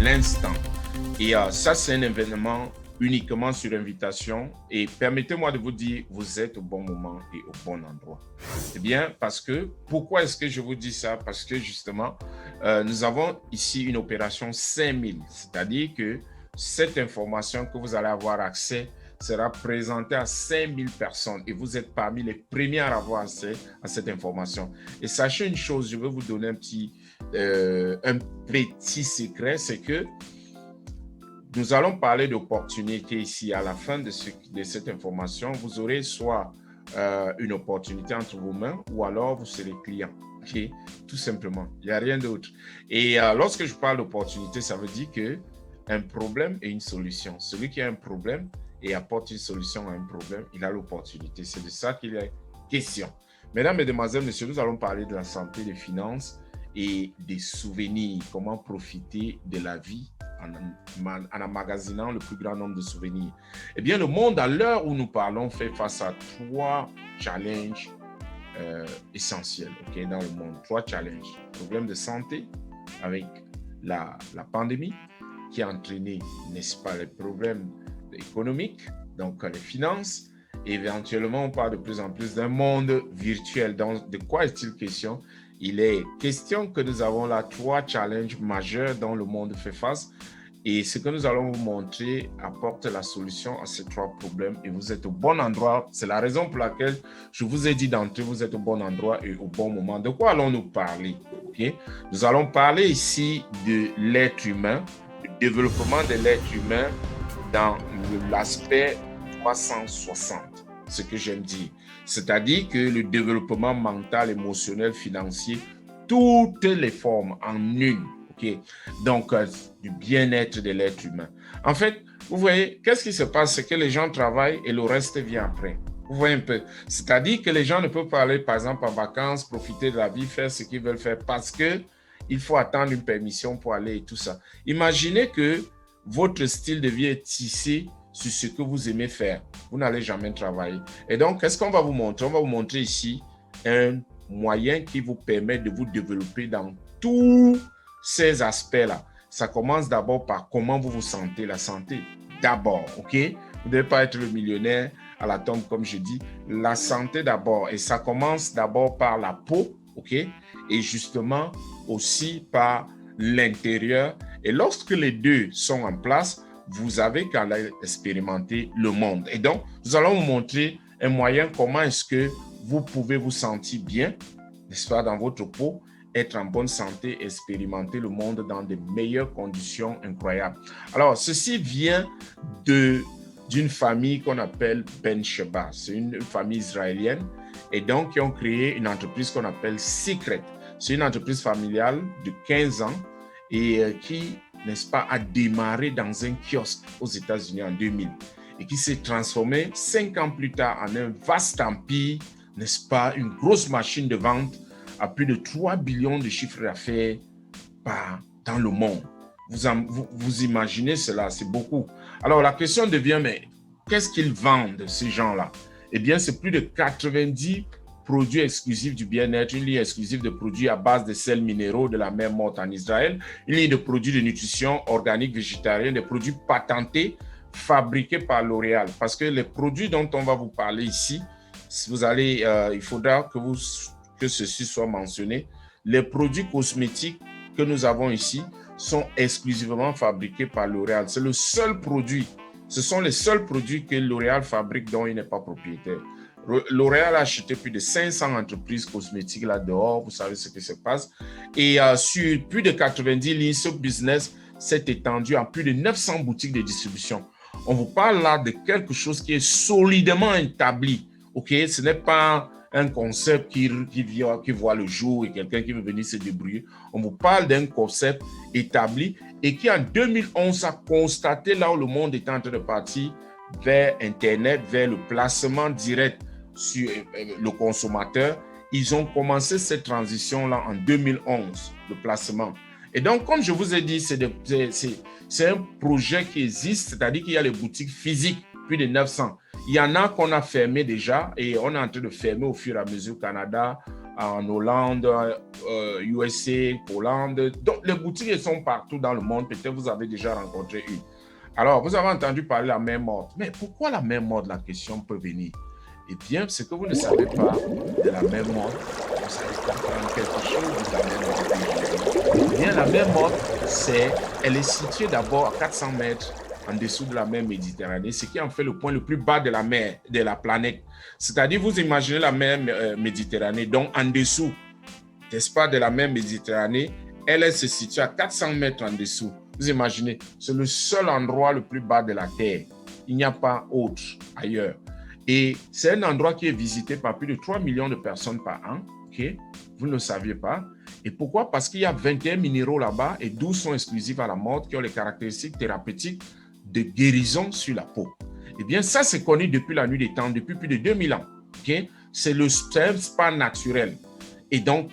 l'instant. Et ça, c'est un événement uniquement sur invitation. Et permettez-moi de vous dire, vous êtes au bon moment et au bon endroit. Eh bien, parce que, pourquoi est-ce que je vous dis ça? Parce que justement, nous avons ici une opération 5000, c'est-à-dire que cette information que vous allez avoir accès sera présentée à 5000 personnes et vous êtes parmi les premiers à avoir accès à cette information. Et sachez une chose, je vais vous donner un petit secret, c'est que nous allons parler d'opportunités ici. À la fin de cette information, vous aurez soit une opportunité entre vos mains ou alors vous serez client. Okay? Tout simplement, il n'y a rien d'autre. Et lorsque je parle d'opportunité, ça veut dire qu'un problème et une solution. Celui qui a un problème et apporte une solution à un problème, il a l'opportunité. C'est de ça qu'il est question. Mesdames, Mesdemoiselles, Messieurs, nous allons parler de la santé, des finances et des souvenirs. Comment profiter de la vie en emmagasinant le plus grand nombre de souvenirs. Eh bien, le monde, à l'heure où nous parlons, fait face à 3 challenges essentiels dans le monde. 3 challenges. Problème de santé avec la pandémie qui a entraîné, n'est-ce pas, les problèmes économiques, donc les finances. Et éventuellement, on parle de plus en plus d'un monde virtuel. Donc, de quoi est-il question? Il est question que nous avons là 3 challenges majeurs dont le monde fait face. Et ce que nous allons vous montrer apporte la solution à ces 3 problèmes. Et vous êtes au bon endroit. C'est la raison pour laquelle je vous ai dit d'entrer, vous êtes au bon endroit et au bon moment. De quoi allons-nous parler? Nous allons parler ici de l'être humain, du développement de l'être humain dans l'aspect 360, ce que j'aime dire. C'est-à-dire que le développement mental, émotionnel, financier, toutes les formes en une. Donc, du bien-être de l'être humain. En fait, vous voyez, qu'est-ce qui se passe? C'est que les gens travaillent et le reste vient après. Vous voyez un peu. C'est-à-dire que les gens ne peuvent pas aller, par exemple, en vacances, profiter de la vie, faire ce qu'ils veulent faire parce qu'il faut attendre une permission pour aller et tout ça. Imaginez que votre style de vie est tissé sur ce que vous aimez faire. Vous n'allez jamais travailler. Et donc, qu'est-ce qu'on va vous montrer? On va vous montrer ici un moyen qui vous permet de vous développer dans tous ces aspects-là. Ça commence d'abord par comment vous vous sentez, la santé. D'abord, Vous ne devez pas être le millionnaire à la tombe, comme je dis. La santé d'abord. Et ça commence d'abord par la peau, Et justement aussi par l'intérieur. Et lorsque les deux sont en place, vous avez qu'à expérimenter le monde. Et donc, nous allons vous montrer un moyen comment est-ce que vous pouvez vous sentir bien, n'est-ce pas, dans votre peau, être en bonne santé, expérimenter le monde dans de meilleures conditions incroyables. Alors, ceci vient d'une famille qu'on appelle Ben Sheba. C'est une famille israélienne et donc qui ont créé une entreprise qu'on appelle Secret. C'est une entreprise familiale de 15 ans et qui, n'est-ce pas, a démarré dans un kiosque aux États-Unis en 2000 et qui s'est transformé 5 ans plus tard en un vaste empire, n'est-ce pas, une grosse machine de vente à plus de 3 billions de chiffres d'affaires dans le monde. Vous imaginez cela, c'est beaucoup. Alors la question devient, mais qu'est-ce qu'ils vendent, ces gens-là? Eh bien, c'est plus de 90 produits exclusifs du bien-être, une ligne exclusive de produits à base de sels minéraux de la mer Morte en Israël, une ligne de produits de nutrition organique végétarienne, des produits patentés, fabriqués par L'Oréal. Parce que les produits dont on va vous parler ici, il faudra que ceci soit mentionné. Les produits cosmétiques que nous avons ici sont exclusivement fabriqués par L'Oréal. C'est le seul produit, ce sont les seuls produits que L'Oréal fabrique dont il n'est pas propriétaire. L'Oréal a acheté plus de 500 entreprises cosmétiques là dehors, vous savez ce qui se passe. Et sur plus de 90 lignes, ce business s'est étendu à plus de 900 boutiques de distribution. On vous parle là de quelque chose qui est solidement établi. Ce n'est pas un concept qui voit le jour et quelqu'un qui veut venir se débrouiller. On vous parle d'un concept établi et qui en 2011 a constaté là où le monde était en train de partir vers Internet, vers le placement direct sur le consommateur. Ils ont commencé cette transition-là en 2011, le placement. Et donc, comme je vous ai dit, c'est un projet qui existe, c'est-à-dire qu'il y a les boutiques physiques, plus de 900. Il y en a qu'on a fermé déjà et on est en train de fermer au fur et à mesure au Canada, en Hollande, USA, Hollande. Donc, les boutiques elles sont partout dans le monde. Peut-être vous avez déjà rencontré une. Alors, vous avez entendu parler de la main morte. Mais pourquoi la main morte? La question peut venir. Eh bien, c'est que vous ne savez pas de la main morte. Vous savez comprendre quelque chose de la main morte. Eh bien, la main morte, elle est située d'abord à 400 mètres en dessous de la mer Méditerranée, ce qui en fait le point le plus bas de la mer, de la planète. C'est-à-dire, vous imaginez la mer Méditerranée, donc en dessous, n'est-ce pas, de la mer Méditerranée, elle se situe à 400 mètres en dessous. Vous imaginez, c'est le seul endroit le plus bas de la Terre. Il n'y a pas autre ailleurs. Et c'est un endroit qui est visité par plus de 3 millions de personnes par an. Okay? Vous ne le saviez pas. Et pourquoi? Parce qu'il y a 21 minéraux là-bas et 12 sont exclusifs à la morte qui ont les caractéristiques thérapeutiques de guérison sur la peau. Eh bien, ça, c'est connu depuis la nuit des temps, depuis plus de 2000 ans. Okay? C'est le spa naturel. Et donc,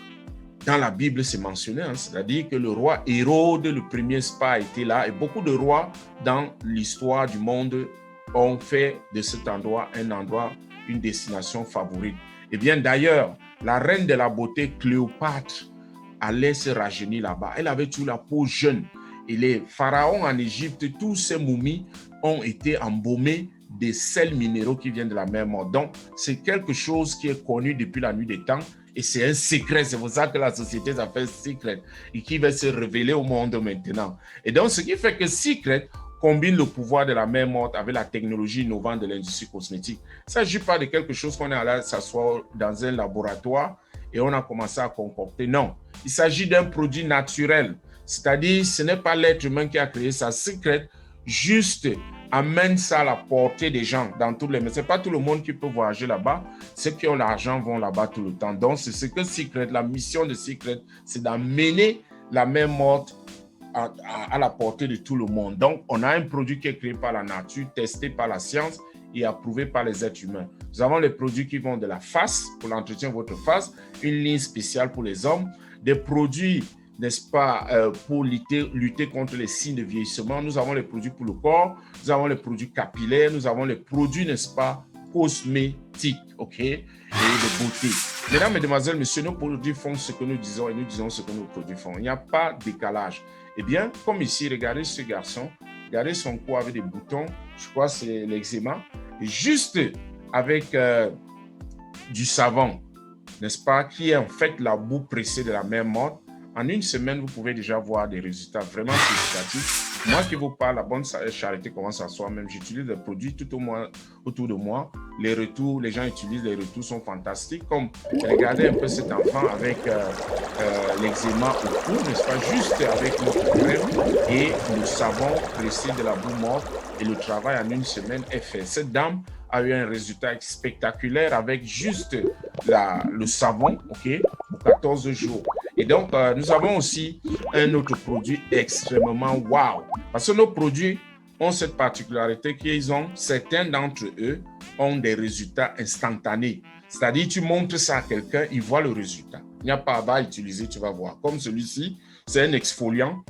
dans la Bible, c'est mentionné, hein, c'est-à-dire que le roi Hérode, le premier spa, était là, et beaucoup de rois dans l'histoire du monde ont fait de cet endroit un endroit, une destination favorite. Eh bien, d'ailleurs, la reine de la beauté, Cléopâtre, allait se rajeunir là-bas. Elle avait toujours la peau jeune. Et les pharaons en Égypte, tous ces momies ont été embaumés des sels minéraux qui viennent de la mer Morte. Donc, c'est quelque chose qui est connu depuis la nuit des temps. Et c'est un secret, c'est pour ça que la société s'appelle Secret et qui va se révéler au monde maintenant. Et donc, ce qui fait que Secret combine le pouvoir de la mer Morte avec la technologie innovante de l'industrie cosmétique. Il ne s'agit pas de quelque chose qu'on est allé s'asseoir dans un laboratoire et on a commencé à concocter. Non, il s'agit d'un produit naturel. C'est-à-dire, ce n'est pas l'être humain qui a créé ça. Secret, juste amène ça à la portée des gens dans tous les... Mais ce n'est pas tout le monde qui peut voyager là-bas. Ceux qui ont l'argent vont là-bas tout le temps. Donc, c'est ce que Secret, la mission de Secret, c'est d'amener la mer Morte à la portée de tout le monde. Donc, on a un produit qui est créé par la nature, testé par la science et approuvé par les êtres humains. Nous avons les produits qui vont de la face, pour l'entretien de votre face, une ligne spéciale pour les hommes, des produits, n'est-ce pas, pour lutter contre les signes de vieillissement. Nous avons les produits pour le corps, nous avons les produits capillaires, nous avons les produits, n'est-ce pas, cosmétiques, ok, et de beauté. Mesdames, Mesdemoiselles, Messieurs, nos produits font ce que nous disons et nous disons ce que nos produits font. Il n'y a pas de décalage. Eh bien, comme ici, regardez ce garçon, regardez son cou avec des boutons, je crois que c'est l'eczéma, et juste avec du savon, n'est-ce pas, qui est en fait la boue pressée de la mer Morte. En une semaine, vous pouvez déjà voir des résultats vraiment significatifs. Moi qui vous parle, la bonne charité commence à soi-même. J'utilise des produits tout au moins autour de moi. Les retours, les gens utilisent, les retours sont fantastiques. Comme regardez un peu cet enfant avec l'eczéma au cou, n'est-ce pas, juste avec notre crème et le savon pressé de la boue morte. Et le travail en une semaine est fait. Cette dame a eu un résultat spectaculaire avec juste le savon, ok, pour 14 jours. Et donc, nous avons aussi un autre produit extrêmement wow. Parce que nos produits ont cette particularité qu'ils ont, certains d'entre eux ont des résultats instantanés. C'est-à-dire, tu montres ça à quelqu'un, il voit le résultat. Il n'y a pas à utiliser, tu vas voir. Comme celui-ci, c'est un exfoliant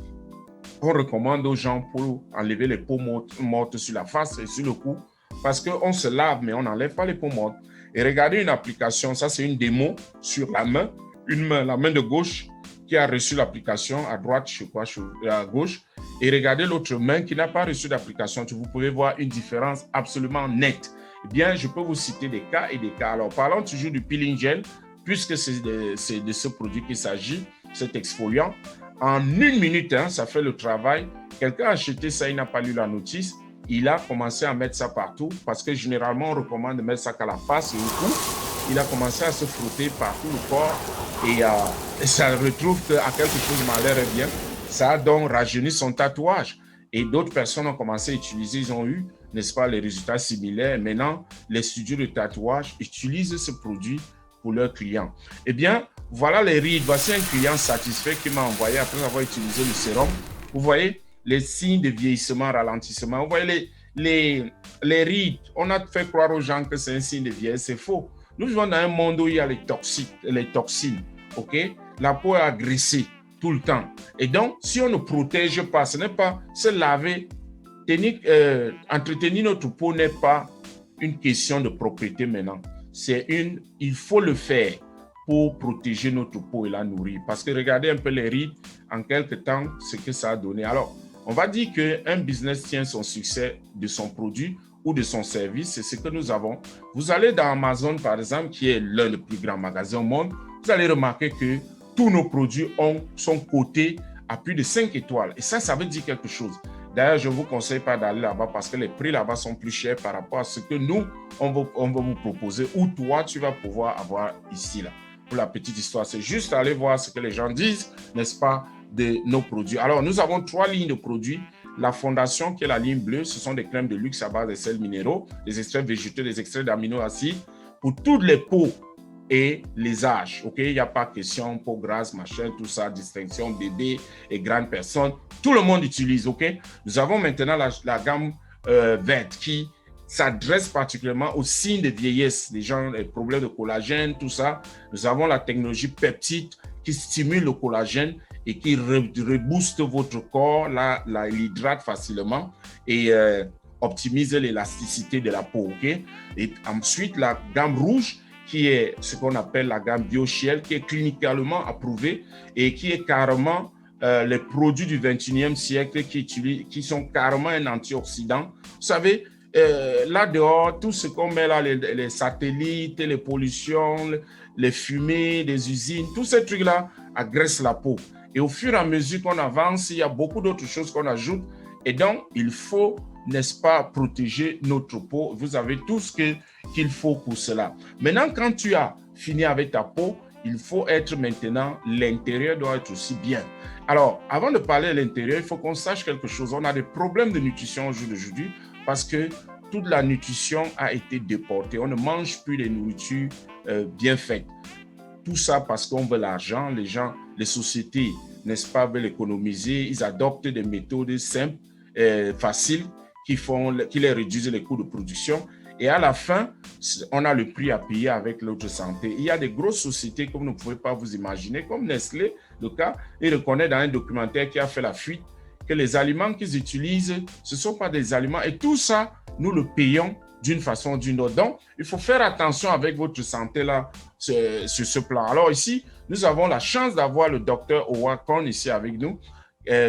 qu'on recommande aux gens pour enlever les peaux mortes sur la face et sur le cou. Parce qu'on se lave, mais on n'enlève pas les peaux mortes. Et regardez une application, ça c'est une démo sur la main. La main de gauche qui a reçu l'application, à droite, je crois, à gauche. Et regardez l'autre main qui n'a pas reçu d'application. Vous pouvez voir une différence absolument nette. Eh bien, je peux vous citer des cas et des cas. Alors, parlons toujours du peeling gel, puisque c'est de ce produit qu'il s'agit, cet exfoliant. En une minute, hein, ça fait le travail. Quelqu'un a acheté ça, il n'a pas lu la notice. Il a commencé à mettre ça partout parce que généralement, on recommande de mettre ça qu'à la face et au cou. Il a commencé à se frotter partout le corps et ça retrouve qu'à quelque chose m'a l'air bien. Ça a donc rajeuni son tatouage. Et d'autres personnes ont commencé à utiliser, ils ont eu, n'est-ce pas, les résultats similaires. Maintenant, les studios de tatouage utilisent ce produit pour leurs clients. Eh bien, voilà les rides. Voici un client satisfait qui m'a envoyé après avoir utilisé le sérum. Vous voyez les signes de vieillissement, ralentissement. Vous voyez les rides. On a fait croire aux gens que c'est un signe de vieillesse. C'est faux. Nous vivons dans un monde où il y a les toxines. OK? La peau est agressée tout le temps. Et donc, si on ne protège pas, ce n'est pas se laver, entretenir notre peau n'est pas une question de propriété maintenant. Il faut le faire. pour protéger notre peau et la nourrir. Parce que regardez un peu les rides, en quelque temps, ce que ça a donné. Alors, on va dire qu'un business tient son succès de son produit ou de son service, c'est ce que nous avons. Vous allez dans Amazon, par exemple, qui est l'un des plus grands magasins au monde, vous allez remarquer que tous nos produits sont cotés à plus de 5 étoiles. Et ça veut dire quelque chose. D'ailleurs, je ne vous conseille pas d'aller là-bas parce que les prix là-bas sont plus chers par rapport à ce que nous, on va vous proposer ou toi, tu vas pouvoir avoir ici, là. Pour la petite histoire, c'est juste aller voir ce que les gens disent, n'est-ce pas, de nos produits. Alors, nous avons 3 lignes de produits. La fondation, qui est la ligne bleue, ce sont des crèmes de luxe à base de sels minéraux, des extraits végétaux, des extraits d'aminoacides pour toutes les peaux et les âges. OK? Il n'y a pas question peau grasse, machin, tout ça, distinction bébé et grandes personnes. Tout le monde utilise. OK? Nous avons maintenant la gamme verte qui s'adresse particulièrement aux signes de vieillesse, les gens, les problèmes de collagène, tout ça. Nous avons la technologie peptide qui stimule le collagène et qui rebooste votre corps, l'hydrate facilement et optimise l'élasticité de la peau. Okay? Et ensuite, la gamme rouge, qui est ce qu'on appelle la gamme BioShield, qui est cliniquement approuvée et qui est carrément les produits du 21e siècle qui sont carrément un antioxydant. Vous savez, là dehors, tout ce qu'on met là, les satellites, les pollutions, les fumées des usines, tous ces trucs-là agressent la peau. Et au fur et à mesure qu'on avance, il y a beaucoup d'autres choses qu'on ajoute. Et donc, il faut, n'est-ce pas, protéger notre peau. Vous avez tout ce qu'il faut pour cela. Maintenant, quand tu as fini avec ta peau, il faut être maintenant, l'intérieur doit être aussi bien. Alors, avant de parler de l'intérieur, il faut qu'on sache quelque chose. On a des problèmes de nutrition au jour d'aujourd'hui parce que toute la nutrition a été déportée. On ne mange plus de nourriture bien faite. Tout ça parce qu'on veut l'argent. Les gens, les sociétés, n'est-ce pas, veulent économiser. Ils adoptent des méthodes simples, faciles, qui les réduisent les coûts de production. Et à la fin, on a le prix à payer avec notre santé. Il y a des grosses sociétés que vous ne pouvez pas vous imaginer, comme Nestlé, le cas, il reconnaît dans un documentaire qui a fait la fuite que les aliments qu'ils utilisent, ce ne sont pas des aliments. Et tout ça, nous le payons d'une façon ou d'une autre. Donc, il faut faire attention avec votre santé là, sur ce plan. Alors ici, nous avons la chance d'avoir le docteur Howard Kohn ici avec nous,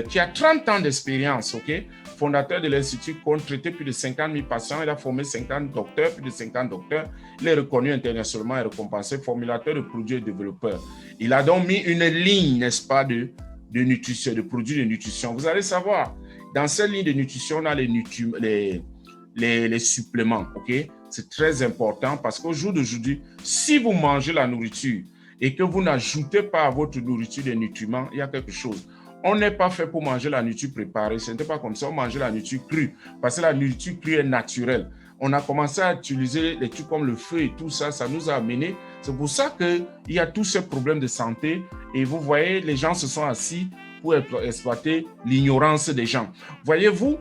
qui a 30 ans d'expérience, OK? Fondateur de l'Institut Kohn, traité plus de 50 000 patients. Il a formé 50 docteurs, plus de 50 docteurs. Il est reconnu internationalement et récompensé, formulateur de produits et développeur. Il a donc mis une ligne, n'est-ce pas, de nutrition, de produits de nutrition. Vous allez savoir, dans cette ligne de nutrition, on a les suppléments, OK? C'est très important parce qu'au jour d'aujourd'hui, si vous mangez la nourriture et que vous n'ajoutez pas à votre nourriture des nutriments, il y a quelque chose. On n'est pas fait pour manger la nourriture préparée. Ce n'était pas comme ça. On mangeait la nourriture crue parce que la nourriture crue est naturelle. On a commencé à utiliser des trucs comme le feu et tout ça. Ça nous a amené. C'est pour ça qu'il y a tous ces problèmes de santé. Et vous voyez, les gens se sont assis pour exploiter l'ignorance des gens. Voyez-vous,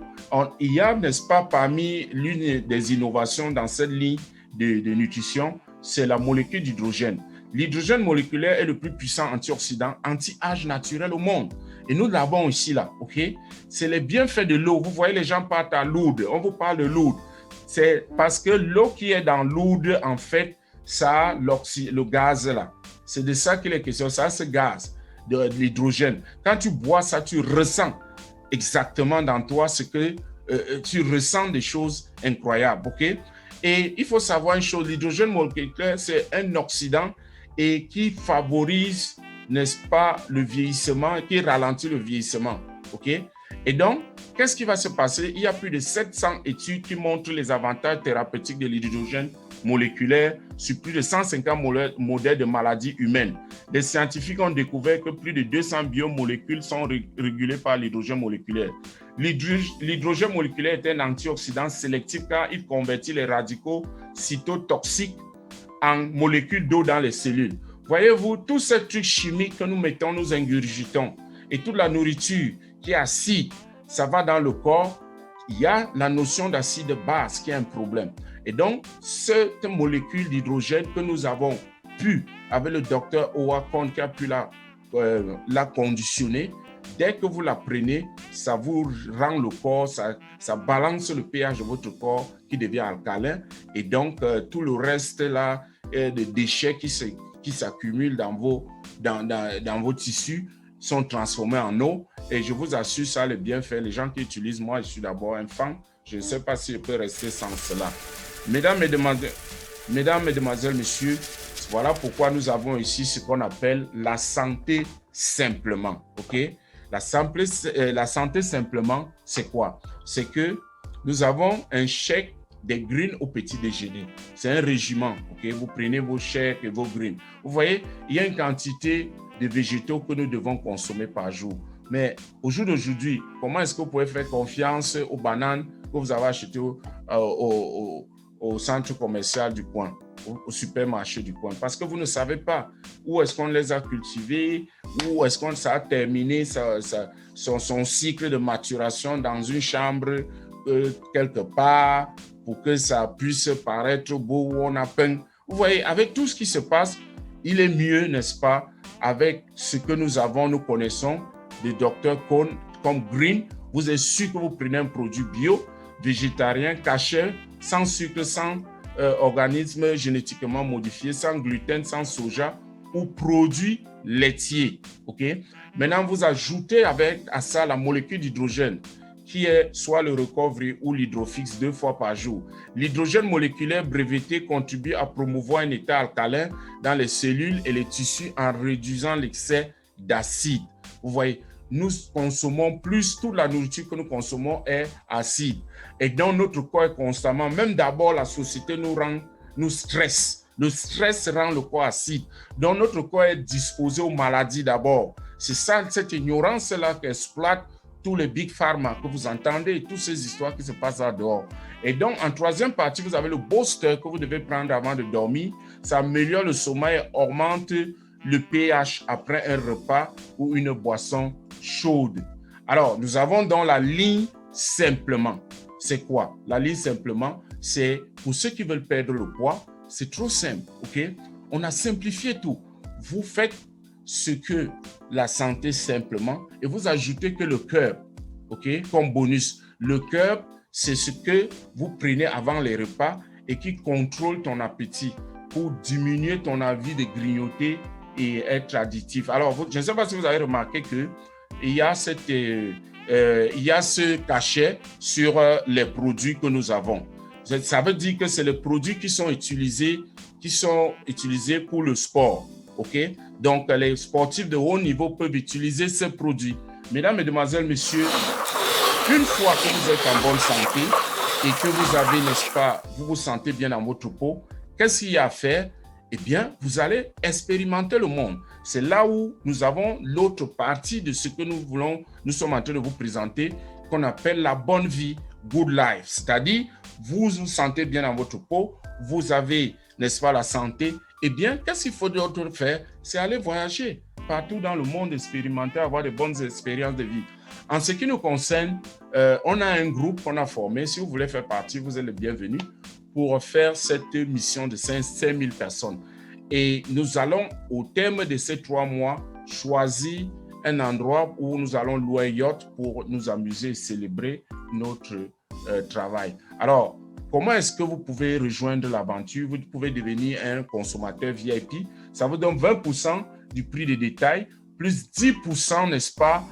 il y a, n'est-ce pas, parmi l'une des innovations dans cette ligne de nutrition, c'est la molécule d'hydrogène. L'hydrogène moléculaire est le plus puissant antioxydant, anti-âge naturel au monde. Et nous l'avons ici, là, OK? C'est les bienfaits de l'eau. Vous voyez, les gens partent à Lourdes. On vous parle de Lourdes. C'est parce que l'eau qui est dans Lourdes, en fait, ça a le gaz, là. C'est de ça qu'il est question. Ça, ce gaz, de l'hydrogène. Quand tu bois ça, tu ressens exactement dans toi ce que tu ressens des choses incroyables, OK? Et il faut savoir une chose, l'hydrogène moléculaire, c'est un oxydant et qui favorise, n'est-ce pas, le vieillissement, qui ralentit le vieillissement, OK? Et donc, qu'est-ce qui va se passer? Il y a plus de 700 études qui montrent les avantages thérapeutiques de l'hydrogène moléculaire sur plus de 150 modèles de maladies humaines. Les scientifiques ont découvert que plus de 200 biomolécules sont régulées par l'hydrogène moléculaire. L'hydrogène moléculaire est un antioxydant sélectif car il convertit les radicaux cytotoxiques en molécules d'eau dans les cellules. Voyez-vous, tous ces trucs chimiques que nous mettons, nous ingurgitons, et toute la nourriture qui est acide, ça va dans le corps, il y a la notion d'acide base qui est un problème. Et donc, cette molécule d'hydrogène que nous avons pu, avec le docteur Howard Kohn qui a pu la conditionner, dès que vous la prenez, ça vous rend le corps, ça balance le pH de votre corps qui devient alcalin. Et donc, tout le reste là, des déchets qui s'accumulent dans vos tissus sont transformés en eau. Et je vous assure, ça a le bienfait. Les gens qui utilisent, moi, je suis d'abord un fan. Je ne sais pas si je peux rester sans cela. Mesdames, Mesdemoiselles, Messieurs, voilà pourquoi nous avons ici ce qu'on appelle la santé simplement. OK? La santé simplement, c'est quoi? C'est que nous avons un chèque des greens au petit déjeuner. C'est un régiment. OK? Vous prenez vos chèques et vos greens. Vous voyez, il y a une quantité de végétaux que nous devons consommer par jour. Mais au jour d'aujourd'hui, comment est-ce que vous pouvez faire confiance aux bananes que vous avez achetées au centre commercial du coin, au supermarché du coin? Parce que vous ne savez pas où est-ce qu'on les a cultivées, où est-ce qu'on ça a terminé son cycle de maturation dans une chambre quelque part pour que ça puisse paraître beau où on a peint. Vous voyez, avec tout ce qui se passe, il est mieux, n'est-ce pas, avec ce que nous avons, nous connaissons, des docteurs comme Green, vous êtes sûr que vous prenez un produit bio, végétarien, caché, sans sucre, sans organismes génétiquement modifiés, sans gluten, sans soja ou produits laitiers. Okay? Maintenant, vous ajoutez à ça la molécule d'hydrogène qui est soit le recovery ou l'hydrofix 2 fois par jour. L'hydrogène moléculaire breveté contribue à promouvoir un état alcalin dans les cellules et les tissus en réduisant l'excès d'acide. Vous voyez, nous consommons plus, toute la nourriture que nous consommons est acide. Et donc, notre corps est constamment, même d'abord, la société nous stresse. Le stress rend le corps acide. Donc, notre corps est disposé aux maladies d'abord. C'est ça, cette ignorance-là qu'exploite tous les big pharma que vous entendez, toutes ces histoires qui se passent là dehors. Et donc, en troisième partie, vous avez le booster que vous devez prendre avant de dormir. Ça améliore le sommeil, augmente le pH après un repas ou une boisson chaude. Alors, nous avons dans la ligne simplement. C'est quoi? La ligne simplement, c'est pour ceux qui veulent perdre le poids, c'est trop simple, ok? On a simplifié tout. Vous faites ce que la santé simplement et vous ajoutez que le cœur, ok, comme bonus. Le cœur, c'est ce que vous prenez avant les repas et qui contrôle ton appétit pour diminuer ton envie de grignoter et être addictif. Alors, je ne sais pas si vous avez remarqué qu'il y a ce cachet sur les produits que nous avons. Ça veut dire que c'est les produits qui sont utilisés pour le sport. OK? Donc, les sportifs de haut niveau peuvent utiliser ces produits. Mesdames, Mesdemoiselles, Messieurs, une fois que vous êtes en bonne santé et que vous avez, n'est-ce pas, vous vous sentez bien dans votre peau, qu'est-ce qu'il y a à faire? Eh bien, vous allez expérimenter le monde. C'est là où nous avons l'autre partie de ce que nous sommes en train de vous présenter, qu'on appelle la bonne vie, good life. C'est-à-dire, vous vous sentez bien dans votre peau, vous avez, n'est-ce pas, la santé. Eh bien, qu'est-ce qu'il faut d'autre faire? C'est aller voyager partout dans le monde, expérimenter, avoir de bonnes expériences de vie. En ce qui nous concerne, on a un groupe qu'on a formé. Si vous voulez faire partie, vous êtes le bienvenu pour faire cette mission de 5000 personnes. Et nous allons, au terme de ces 3 mois, choisir un endroit où nous allons louer un yacht pour nous amuser et célébrer notre travail. Alors, comment est-ce que vous pouvez rejoindre l'aventure? Vous pouvez devenir un consommateur VIP. Ça vous donne 20% du prix de détail, plus 10%, n'est-ce pas,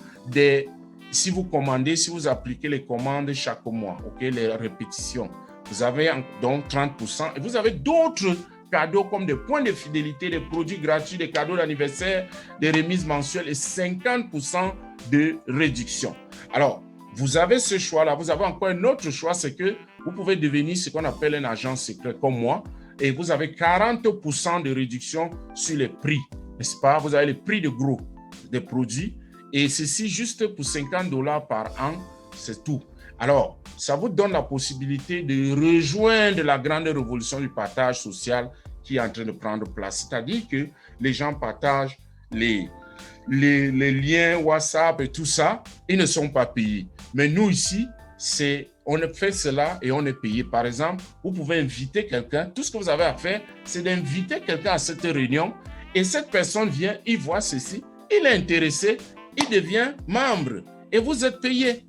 si vous commandez, si vous appliquez les commandes chaque mois, okay, les répétitions. Vous avez donc 30% et vous avez d'autres cadeaux comme des points de fidélité, des produits gratuits, des cadeaux d'anniversaire, des remises mensuelles et 50% de réduction. Alors, vous avez ce choix-là. Vous avez encore un autre choix, c'est que vous pouvez devenir ce qu'on appelle un agent secret comme moi et vous avez 40% de réduction sur les prix, n'est-ce pas? Vous avez les prix de gros des produits et ceci juste pour $50 par an, c'est tout. Alors, ça vous donne la possibilité de rejoindre la grande révolution du partage social qui est en train de prendre place. C'est-à-dire que les gens partagent les liens WhatsApp et tout ça, ils ne sont pas payés. Mais nous ici, on fait cela et on est payé. Par exemple, vous pouvez inviter quelqu'un. Tout ce que vous avez à faire, c'est d'inviter quelqu'un à cette réunion et cette personne vient, il voit ceci, il est intéressé, il devient membre et vous êtes payé.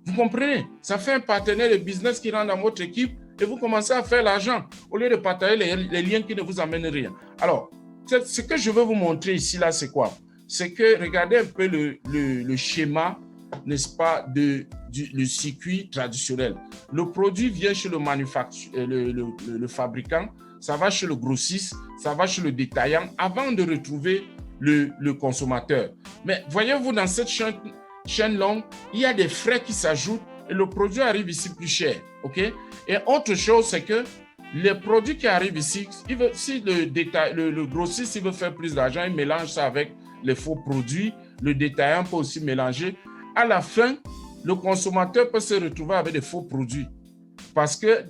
Vous comprenez? Ça fait un partenaire de business qui rentre dans votre équipe et vous commencez à faire l'argent au lieu de partager les liens qui ne vous amènent rien. Alors, Ce que je veux vous montrer ici, là, c'est quoi? C'est que, regardez un peu le schéma, n'est-ce pas, le circuit traditionnel. Le produit vient chez le fabricant, ça va chez le grossiste, ça va chez le détaillant, avant de retrouver le consommateur. Mais voyez-vous, dans cette chaîne longue, il y a des frais qui s'ajoutent et le produit arrive ici plus cher. OK? Et autre chose, c'est que les produits qui arrivent ici, si le grossiste il veut faire plus d'argent, il mélange ça avec les faux produits. Le détaillant peut aussi mélanger. À la fin, le consommateur peut se retrouver avec des faux produits. Parce que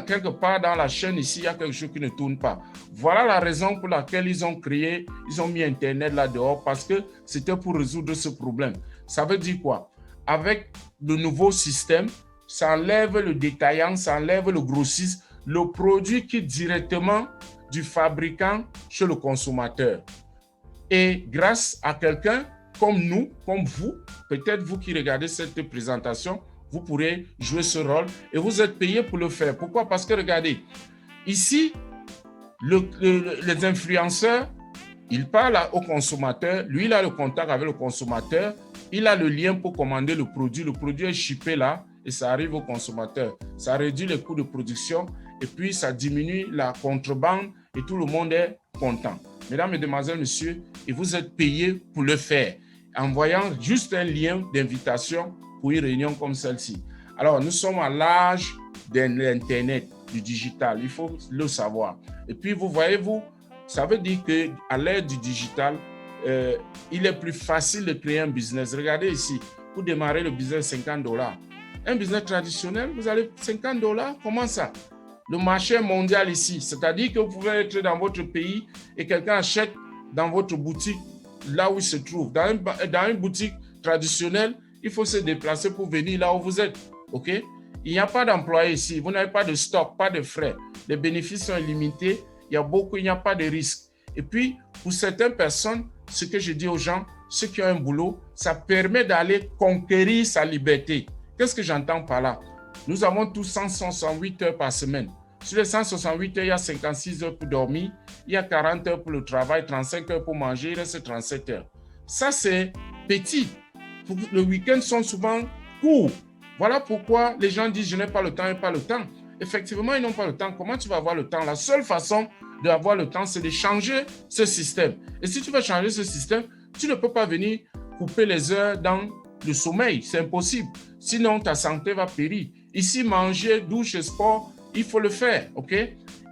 quelque part dans la chaîne ici, il y a quelque chose qui ne tourne pas. Voilà la raison pour laquelle ils ont mis Internet là dehors, parce que c'était pour résoudre ce problème. Ça veut dire quoi? Avec le nouveau système, ça enlève le détaillant, ça enlève le grossiste, le produit quitte directement du fabricant chez le consommateur. Et grâce à quelqu'un comme nous, comme vous, peut-être vous qui regardez cette présentation, vous pourrez jouer ce rôle et vous êtes payé pour le faire. Pourquoi? Parce que regardez, ici, les influenceurs, ils parlent au consommateur, lui, il a le contact avec le consommateur, il a le lien pour commander le produit est shippé là et ça arrive au consommateur. Ça réduit les coûts de production et puis ça diminue la contrebande et tout le monde est content. Mesdames, Mesdemoiselles, Messieurs, et vous êtes payés pour le faire en voyant juste un lien d'invitation pour une réunion comme celle-ci. Alors, nous sommes à l'âge de l'Internet, du digital. Il faut le savoir. Et puis, vous voyez, ça veut dire qu'à l'ère du digital, il est plus facile de créer un business. Regardez ici, pour démarrer le business, $50. Un business traditionnel, vous allez $50. Comment ça? Le marché est mondial ici. C'est-à-dire que vous pouvez être dans votre pays et quelqu'un achète dans votre boutique, là où il se trouve. Dans une boutique traditionnelle, il faut se déplacer pour venir là où vous êtes. OK? Il n'y a pas d'employés ici. Vous n'avez pas de stock, pas de frais. Les bénéfices sont illimités. Il n'y a pas de risque. Et puis, pour certaines personnes, ce que je dis aux gens, ceux qui ont un boulot, ça permet d'aller conquérir sa liberté. Qu'est-ce que j'entends par là? Nous avons tous 168 heures par semaine. Sur les 168 heures, il y a 56 heures pour dormir, il y a 40 heures pour le travail, 35 heures pour manger, il reste 37 heures. Ça, c'est petit. Les week-ends sont souvent courts. Voilà pourquoi les gens disent « je n'ai pas le temps, pas le temps ». Effectivement, ils n'ont pas le temps. Comment tu vas avoir le temps? La seule façon d'avoir le temps, c'est de changer ce système. Et si tu veux changer ce système, tu ne peux pas venir couper les heures dans le sommeil. C'est impossible. Sinon, ta santé va périr. Ici, manger, douche et sport, il faut le faire, ok?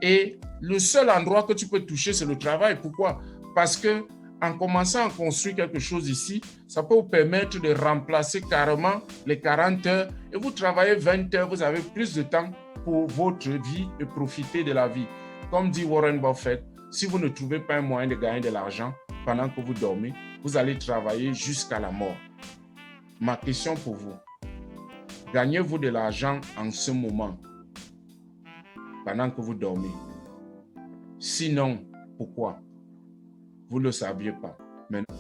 Et le seul endroit que tu peux toucher, c'est le travail. Pourquoi? Parce que en commençant à construire quelque chose ici, ça peut vous permettre de remplacer carrément les 40 heures et vous travaillez 20 heures, vous avez plus de temps pour votre vie et profiter de la vie. Comme dit Warren Buffett, si vous ne trouvez pas un moyen de gagner de l'argent pendant que vous dormez, vous allez travailler jusqu'à la mort. Ma question pour vous, gagnez-vous de l'argent en ce moment pendant que vous dormez? Sinon, pourquoi? Vous ne le saviez pas. Maintenant,